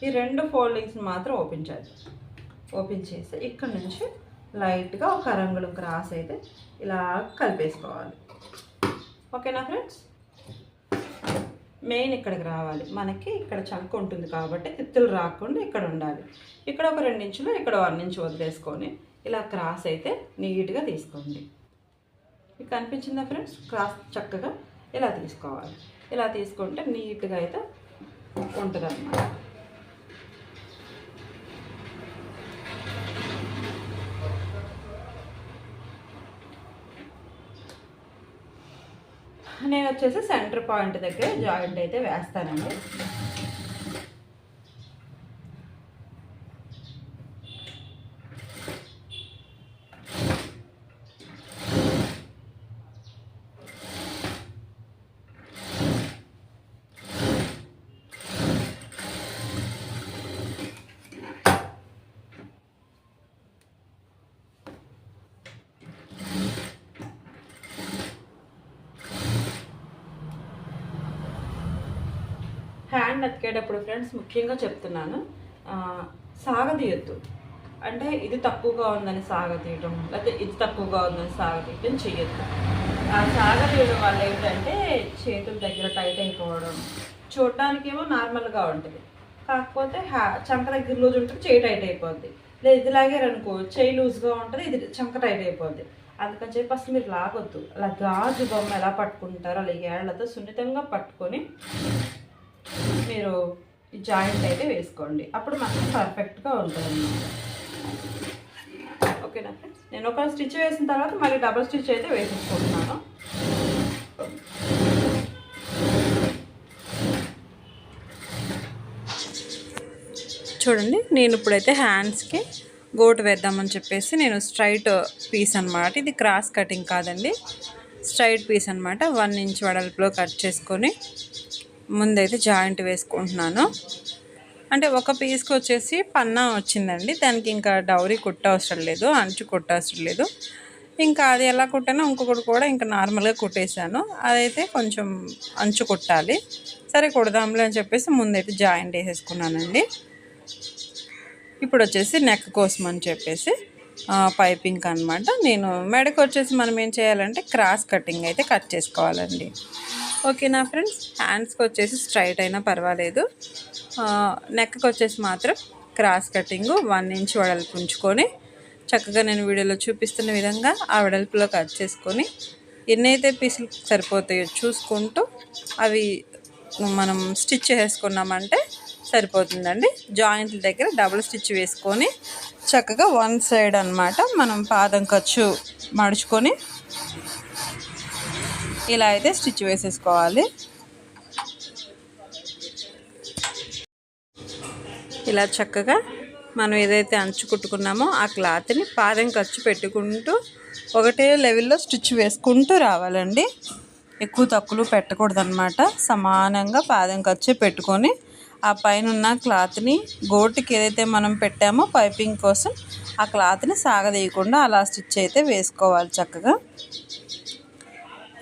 ఈ 2 ఫోల్డింగ్స్ని మాత్రం ఓపెన్ చేసి ఇక్కడ నుంచి లైట్గా ఒక అరంగుళం క్రాస్ అయితే ఇలా కలిపేసుకోవాలి. ఓకేనా ఫ్రెండ్స్, మెయిన్ ఇక్కడికి రావాలి, మనకి ఇక్కడ చంక ఉంటుంది కాబట్టి తిత్తులు రాకుండా ఇక్కడ ఉండాలి. ఇక్కడ ఒక 2 ఇంచులు, ఇక్కడ 1 ఇంచు వదిలేసుకొని ఇలా క్రాస్ అయితే నీట్గా తీసుకోండి. మీకు కనిపించిందా ఫ్రెండ్స్, క్రాస్ చక్కగా ఇలా తీసుకోవాలి. ఇలా తీసుకుంటే నీట్గా అయితే ఉంటుంది అన్నమాట. నేను వచ్చేసి సెంటర్ పాయింట్ దగ్గర జాయింట్ అయితే వేస్తానండి. హ్యాండ్ అతికేటప్పుడు ఫ్రెండ్స్ ముఖ్యంగా చెప్తున్నాను, సాగదీయొద్దు. అంటే ఇది తక్కువగా ఉందని సాగతీయటం, లేకపోతే ఇది తక్కువగా ఉందని సాగతీయటం చేయొద్దు. ఆ సాగతీయడం వల్ల ఏంటంటే చేతుల దగ్గర టైట్ అయిపోవడం, చూడటానికేమో నార్మల్గా ఉంటుంది, కాకపోతే చంక దగ్గర లూజ్ ఉంటుంది, చేయి టైట్ అయిపోద్ది. లేదు ఇది లాగారనుకో చేయి లూజ్గా ఉంటుంది, ఇది చంక టైట్ అయిపోద్ది. అందుకని చెప్పి అసలు మీరు లాగొద్దు. అలా గాజు బొమ్మ ఎలా పట్టుకుంటారో అలా ఏళ్లతో సున్నితంగా పట్టుకొని మీరు ఈ జాయింట్ అయితే వేసుకోండి. అప్పుడు మనకు పర్ఫెక్ట్గా ఉంటుంది. ఓకేనా ఫ్రెండ్స్, నేను ఒక స్టిచ్ వేసిన తర్వాత మళ్ళీ డబుల్ స్టిచ్ అయితే వేసేసుకుంటున్నాను. చూడండి, నేను ఇప్పుడైతే హ్యాండ్స్కి గోటు వేద్దామని చెప్పేసి నేను స్ట్రైట్ పీస్ అనమాట, ఇది క్రాస్ కటింగ్ కాదండి, స్ట్రైట్ పీస్ అనమాట. 1 ఇంచ్ వెడల్పులో కట్ చేసుకొని ముందైతే జాయింట్ వేసుకుంటున్నాను. అంటే ఒక పీస్కి వచ్చేసి పన్నా వచ్చిందండి, దానికి ఇంకా డౌరీ కుట్టవసరం లేదు, అంచు కుట్టవసరం లేదు. ఇంకా అది ఎలా కుట్టానో ఇంకొకటి కూడా ఇంకా నార్మల్గా కుట్టేశాను. అదైతే కొంచెం అంచు కుట్టాలి. సరే కుడదాంలే అని చెప్పేసి ముందైతే జాయింట్ వేసేసుకున్నానండి. ఇప్పుడు వచ్చేసి నెక్ కోసం అని చెప్పేసి పైపింగ్ అనమాట. నేను మెడకు వచ్చేసి మనం ఏం చేయాలంటే క్రాస్ కటింగ్ అయితే కట్ చేసుకోవాలండి. ఓకేనా ఫ్రెండ్స్, హ్యాండ్స్కి వచ్చేసి స్ట్రైట్ అయినా పర్వాలేదు, నెక్కి వచ్చేసి మాత్రం క్రాస్ కటింగ్ 1 ఇంచ్ వెడల్పు ఉంచుకొని చక్కగా నేను వీడియోలో చూపిస్తున్న విధంగా ఆ వెడల్పులో కట్ చేసుకొని ఎన్నైతే పీసులు సరిపోతాయో చూసుకుంటూ అవి మనం స్టిచ్ చేసుకున్నామంటే సరిపోతుందండి. జాయింట్ల దగ్గర డబుల్ స్టిచ్ వేసుకొని చక్కగా 1 సైడ్ అనమాట మనం పాదం ఖర్చు మడుచుకొని ఇలా అయితే స్టిచ్ వేసేసుకోవాలి. ఇలా చక్కగా మనం ఏదైతే అంచు కుట్టుకున్నామో ఆ క్లాత్ని పాదం ఖర్చు పెట్టుకుంటూ ఒకటే లెవెల్లో స్టిచ్ వేసుకుంటూ రావాలండి. ఎక్కువ తక్కువలు పెట్టకూడదన్నమాట. సమానంగా పాదం ఖర్చు పెట్టుకొని ఆ పైన ఉన్న క్లాత్ని గోటుకి ఏదైతే మనం పెట్టామో పైపింగ్ కోసం ఆ క్లాత్ని సాగదీయకుండా అలా స్టిచ్ అయితే వేసుకోవాలి చక్కగా.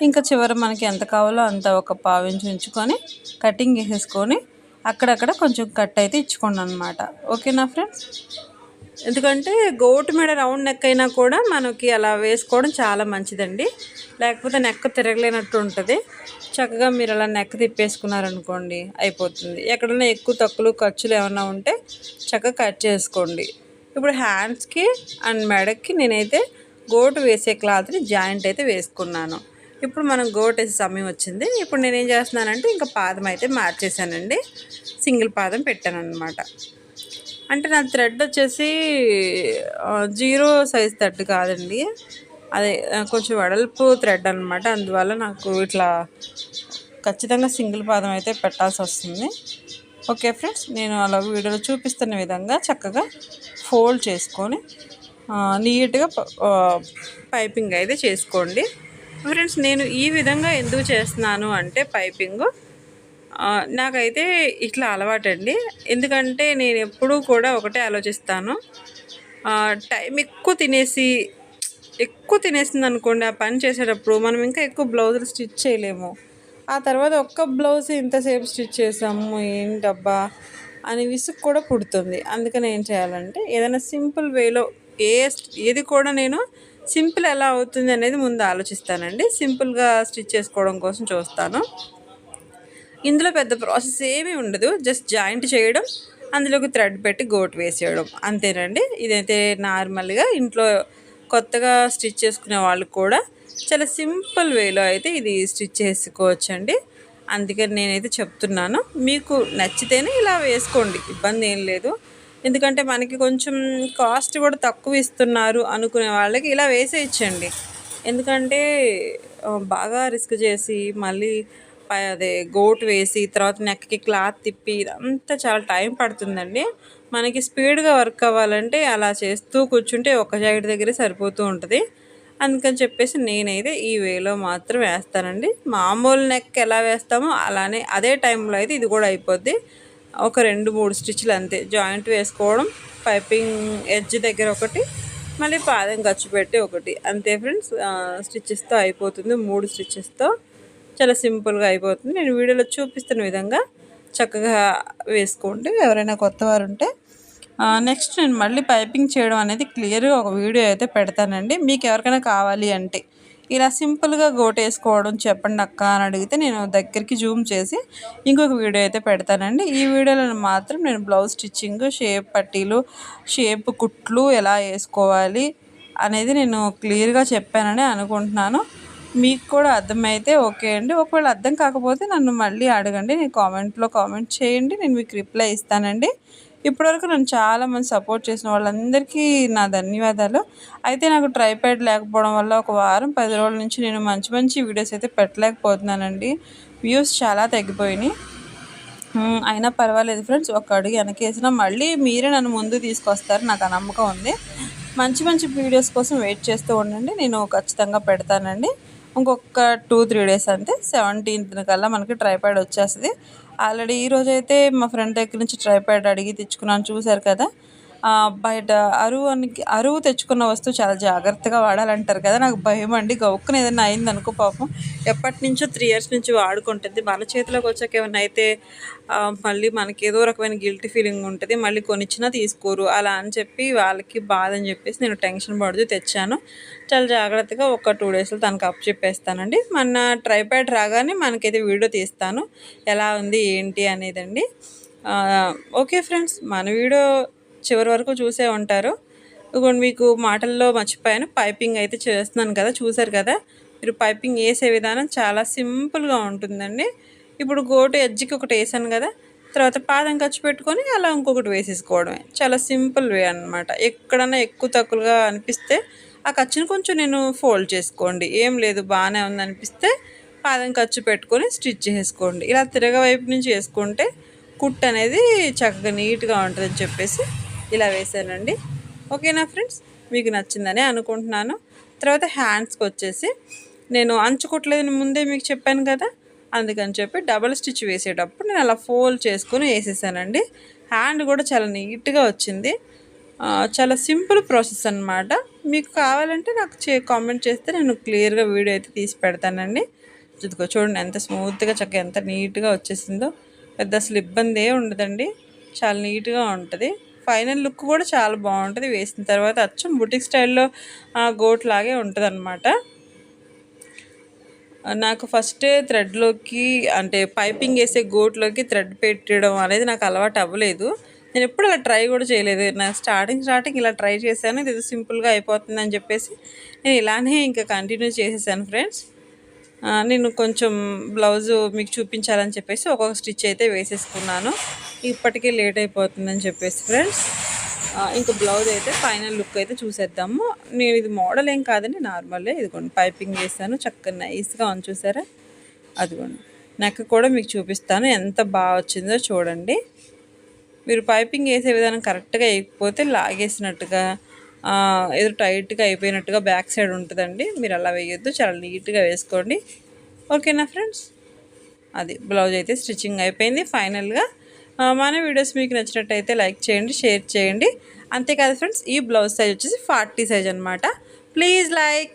ఇంకా చివరి మనకి ఎంత కావాలో అంత ఒక 1/2 ఇంచు ఉంచుకొని కటింగ్ వేసేసుకొని అక్కడక్కడ కొంచెం కట్ అయితే ఇచ్చుకోండి అనమాట. ఓకేనా ఫ్రెండ్స్, ఎందుకంటే గోటు మీద రౌండ్ నెక్ అయినా కూడా మనకి అలా వేసుకోవడం చాలా మంచిదండి, లేకపోతే నెక్ తిరగలేనట్టు ఉంటుంది. చక్కగా మీరు అలా నెక్ తిప్పేసుకున్నారనుకోండి అయిపోతుంది. ఎక్కడైనా ఎక్కువ తక్కువ ఖర్చులు ఏమైనా ఉంటే చక్కగా కట్ చేసుకోండి. ఇప్పుడు హ్యాండ్స్కి అండ్ మెడకి నేనైతే గోటు వేసే క్లాత్ని జాయింట్ అయితే వేసుకున్నాను. ఇప్పుడు మనం గోటు వేసే సమయం వచ్చింది. ఇప్పుడు నేనేం చేస్తున్నానంటే ఇంకా పాదం అయితే మార్చేసానండి, సింగిల్ పాదం పెట్టాను అనమాట. అంటే నా థ్రెడ్ వచ్చేసి 0 సైజ్ థ్రెడ్ కాదండి, అదే కొంచెం వెడల్పు థ్రెడ్ అనమాట. అందువల్ల నాకు ఇట్లా ఖచ్చితంగా సింగిల్ పాదం అయితే పెట్టాల్సి వస్తుంది. ఓకే ఫ్రెండ్స్, నేను అలా వీడియోలో చూపిస్తున్న విధంగా చక్కగా ఫోల్డ్ చేసుకొని నీట్గా పైపింగ్ అయితే చేసుకోండి ఫ్రెండ్స్. నేను ఈ విధంగా ఎందుకు చేస్తున్నాను అంటే పైపింగ్ నాకైతే ఇట్లా అలవాటండి. ఎందుకంటే నేను ఎప్పుడూ కూడా ఒకటే ఆలోచిస్తాను, టైం ఎక్కువ తినేసింది అనుకోండి ఆ పని చేసేటప్పుడు మనం ఇంకా ఎక్కువ బ్లౌజులు స్టిచ్ చేయలేము. ఆ తర్వాత ఒక్క బ్లౌజ్ ఇంతసేపు స్టిచ్ చేసాము ఏంటబ్బా అని విసుగు కూడా పుడుతుంది. అందుకని ఏం చేయాలంటే ఏదైనా సింపుల్ వేలో ఏది కూడా నేను సింపుల్ ఎలా అవుతుంది అనేది ముందు ఆలోచిస్తానండి. సింపుల్గా స్టిచ్ చేసుకోవడం కోసం చూస్తాను. ఇందులో పెద్ద ప్రాసెస్ ఏమీ ఉండదు, జస్ట్ జాయింట్ చేయడం, అందులోకి థ్రెడ్ పెట్టి గోటు వేసేయడం అంతేనండి. ఇదైతే నార్మల్గా ఇంట్లో కొత్తగా స్టిచ్ చేసుకునే వాళ్ళు కూడా చాలా సింపుల్ వేలో అయితే ఇది స్టిచ్ చేసుకోవచ్చండి. అందుకని నేనైతే చెప్తున్నాను. మీకు నచ్చితేనే ఇలా వేసుకోండి, ఇబ్బంది ఏం లేదు. ఎందుకంటే మనకి కొంచెం కాస్ట్ కూడా తక్కువ ఇస్తున్నారు అనుకునే వాళ్ళకి ఇలా వేసేయచ్చండి. ఎందుకంటే బాగా రిస్క్ చేసి మళ్ళీ అదే గోట్ వేసి తర్వాత నెక్కి క్లాత్ తిప్పి ఇదంతా చాలా టైం పడుతుందండి. మనకి స్పీడ్గా వర్క్ అవ్వాలంటే అలా చేస్తూ కూర్చుంటే ఒక సైడ్ దగ్గరే సరిపోతూ ఉంటుంది. అందుకని చెప్పేసి నేనైతే ఈ వేలో మాత్రం వేస్తానండి. మామూలు నెక్ ఎలా వేస్తామో అలానే అదే టైంలో అయితే ఇది కూడా అయిపోద్ది. ఒక 2-3 స్టిచ్లు అంతే, జాయింట్ వేసుకోవడం, పైపింగ్ ఎడ్జ్ దగ్గర ఒకటి, మళ్ళీ పాదం ఖర్చు పెట్టి ఒకటి, అంతే ఫ్రెండ్స్. స్టిచ్చెస్తో అయిపోతుంది, 3 స్టిచ్చెస్తో చాలా సింపుల్గా అయిపోతుంది. నేను వీడియోలో చూపిస్తున్న విధంగా చక్కగా వేసుకోండి ఎవరైనా కొత్త వారు ఉంటే. నెక్స్ట్ నేను మళ్ళీ పైపింగ్ చేయడం అనేది క్లియర్గా ఒక వీడియో అయితే పెడతానండి. మీకు ఎవరికైనా కావాలి అంటే ఇలా సింపుల్గా గోటేసుకోవడం చెప్పండి అక్క అని అడిగితే నేను దగ్గరికి జూమ్ చేసి ఇంకొక వీడియో అయితే పెడతానండి. ఈ వీడియోలో మాత్రం నేను బ్లౌజ్ స్టిచ్చింగ్, షేప్ పట్టీలు, షేప్ కుట్లు ఎలా వేసుకోవాలి అనేది నేను క్లియర్గా చెప్పానని అనుకుంటున్నాను. మీకు కూడా అర్థమైతే ఓకే అండి. ఒకవేళ అర్థం కాకపోతే నన్ను మళ్ళీ అడగండి, నేను కామెంట్లో కామెంట్ చేయండి, నేను మీకు రిప్లై ఇస్తానండి. ఇప్పటివరకు నన్ను చాలామంది సపోర్ట్ చేసిన వాళ్ళందరికీ నా ధన్యవాదాలు. అయితే నాకు ట్రైప్యాడ్ లేకపోవడం వల్ల ఒక వారం 10 రోజుల నుంచి నేను మంచి మంచి వీడియోస్ అయితే పెట్టలేకపోతున్నానండి. వ్యూస్ చాలా తగ్గిపోయినాయి. అయినా పర్వాలేదు ఫ్రెండ్స్, ఒక అడుగు వెనకేసినా మళ్ళీ మీరే నన్ను ముందు తీసుకొస్తారు, నాకు ఆ నమ్మకం ఉంది. మంచి మంచి వీడియోస్ కోసం వెయిట్ చేస్తూ ఉండండి, నేను ఖచ్చితంగా పెడతానండి. ఇంకొక 2-3 డేస్ అంతే, 17th కల్లా మనకి ట్రైప్యాడ్ వచ్చేస్తుంది. ఆల్రెడీ ఈరోజైతే మా ఫ్రెండ్ దగ్గర నుంచి ట్రైప్యాడ్ అడిగి తెచ్చుకున్నాను, చూశారు కదా. బయట అరువు తెచ్చుకున్న వస్తువు చాలా జాగ్రత్తగా వాడాలంటారు కదా. నాకు భయం అండి, గౌక్కున ఏదైనా అయిందనుకో పాపం ఎప్పటి నుంచో 3 years నుంచి వాడుకుంటుంది, మన చేతిలోకి వచ్చాక ఏమైనా అయితే మళ్ళీ మనకి ఏదో రకమైన గిల్టీ ఫీలింగ్ ఉంటుంది, మళ్ళీ కొనిచ్చినా తీసుకోరు అలా అని చెప్పి వాళ్ళకి బాధ అని చెప్పేసి నేను టెన్షన్ పడుతూ తెచ్చాను. చాలా జాగ్రత్తగా ఒక 2 daysలో తనకు అప్ చెప్పేస్తానండి. మన ట్రైప్యాడ్ రాగానే మనకైతే వీడియో తీస్తాను ఎలా ఉంది ఏంటి అనేదండి. ఓకే ఫ్రెండ్స్, మన వీడియో చివరి వరకు చూసే ఉంటారు. ఇదిగోండి మీకు మాటల్లో మర్చిపోయాను, పైపింగ్ అయితే చేస్తున్నాను కదా, చూసారు కదా. మీరు పైపింగ్ వేసే విధానం చాలా సింపుల్గా ఉంటుందండి. ఇప్పుడు గోటు ఎడ్జ్కి ఒకటి వేసాను కదా, తర్వాత పాదం ఖర్చు పెట్టుకొని అలా ఇంకొకటి వేసేసుకోవడమే. చాలా సింపుల్ వే అనమాట. ఎక్కడన్నా ఎక్కువ తక్కువగా అనిపిస్తే ఆ ఖర్చుని కొంచెం నేను ఫోల్డ్ చేసుకోండి, ఏం లేదు బాగానే ఉంది అనిపిస్తే పాదం ఖర్చు పెట్టుకొని స్టిచ్ చేసుకోండి. ఇలా తిరగవైపు నుంచి వేసుకుంటే కుట్ అనేది చక్కగా నీట్గా ఉంటుందని చెప్పేసి ఇలా వేసానండి. ఓకేనా ఫ్రెండ్స్, మీకు నచ్చిందని అనుకుంటున్నాను. తర్వాత హ్యాండ్స్కి వచ్చేసి నేను అంచుకుట్లేదని ముందే మీకు చెప్పాను కదా, అందుకని చెప్పి డబల్ స్టిచ్ వేసేటప్పుడు నేను అలా ఫోల్డ్ చేసుకొని వేసేసానండి. హ్యాండ్ కూడా చాలా నీట్గా వచ్చింది. చాలా సింపుల్ ప్రాసెస్ అన్నమాట. మీకు కావాలంటే నాకు కామెంట్ చేస్తే నేను క్లియర్గా వీడియో అయితే తీసి పెడతానండి. ఇదిగో చూడండి ఎంత స్మూత్గా చక్కగా ఎంత నీట్గా వచ్చేసిందో. పెద్ద అసలు ఇబ్బంది ఏ ఉండదండి, చాలా నీట్గా ఉంటుంది. ఫైనల్ లుక్ కూడా చాలా బాగుంటుంది వేసిన తర్వాత. అచ్చం బుటిక్ స్టైల్లో గోట్ లాగే ఉంటుంది అనమాట. నాకు ఫస్టే థ్రెడ్లోకి అంటే పైపింగ్ వేసే గోట్లోకి థ్రెడ్ పెట్టడం అనేది నాకు అలవాటు అవ్వలేదు. నేను ఎప్పుడు అలా ట్రై కూడా చేయలేదు. నాకు స్టార్టింగ్ ఇలా ట్రై చేశాను, ఇది సింపుల్గా అయిపోతుందని చెప్పేసి నేను ఇలానే ఇంకా కంటిన్యూ చేసేసాను ఫ్రెండ్స్. నేను కొంచెం బ్లౌజు మీకు చూపించాలని చెప్పేసి ఒక్కొక్క స్టిచ్ అయితే వేసేసుకున్నాను. ఇప్పటికే లేట్ అయిపోతుందని చెప్పేసి ఫ్రెండ్స్. ఇంకా బ్లౌజ్ అయితే ఫైనల్ లుక్ అయితే చూసేద్దాము. నేను ఇది మోడల్ ఏం కాదండి, నార్మలే. ఇదిగోండి పైపింగ్ వేసాను, చక్కగా నైస్గా ఉంది చూసారా. అదిగోండి నెక్ కూడా మీకు చూపిస్తాను ఎంత బాగా వచ్చిందో చూడండి. మీరు పైపింగ్ వేసే విధానం కరెక్ట్గా వేయకపోతే లాగేసినట్టుగా ఏదో టైట్గా అయిపోయినట్టుగా బ్యాక్ సైడ్ ఉంటుందండి. మీరు అలా వేయొద్దు, చాలా నీట్గా వేసుకోండి. ఓకేనా ఫ్రెండ్స్, అది బ్లౌజ్ అయితే స్టిచ్చింగ్ అయిపోయింది ఫైనల్గా. మన వీడియోస్ మీకు నచ్చినట్టయితే లైక్ చేయండి, షేర్ చేయండి. అంతేకాదు ఫ్రెండ్స్, ఈ బ్లౌజ్ సైజ్ వచ్చేసి 40 సైజ్ అనమాట. Please like